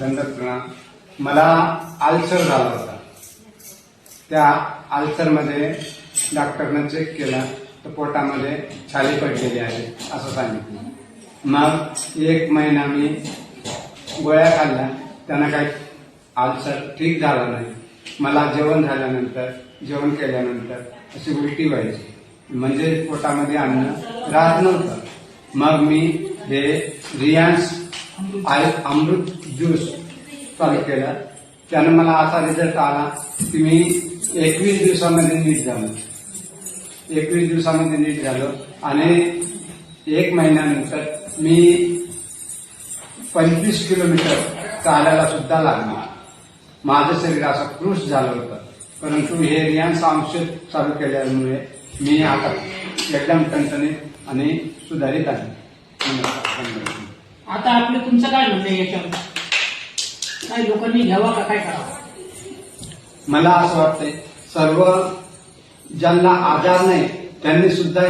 दंडप्रणा. मला अल्सर झाला होता. त्या अल्सरमध्ये डॉक्टरनं चेक केला तर पोटामध्ये छाले पडलेले आहे असं सांगितलं. मग 1 महिना मी गोळ्या खाल्ल्या, त्यांना काही अल्सर ठीक झाला नाही. मला जेवण केल्यानंतर अशी उलटी व्हायची, म्हणजे पोटामध्ये अन्न राहत नव्हतं. मग मी हे रियांश अमृत ज्यूस चालू केलं. त्यानं मला असा रिझल्ट आला की मी 21 दिवसामध्ये नीट झालो. 21 दिवसामध्ये नीट झालो आणि 1 महिन्यानंतर मी 25 किलोमीटर चालायला सुद्धा लागलो. माझं शरीर असं कृश झालं होतं. परंतु हे रियांश औषध चालू केल्यामुळे मी आता एकदम टणटणीत आणि सुधारित आहे. आता आपलं तुमचं काय म्हणणं आहे याच्यावर? काही लोकांनी घ्यावा का काय करावं? मला असं वाटतंय सर्व ज्यांना आजार नाही त्यांनी सुद्धा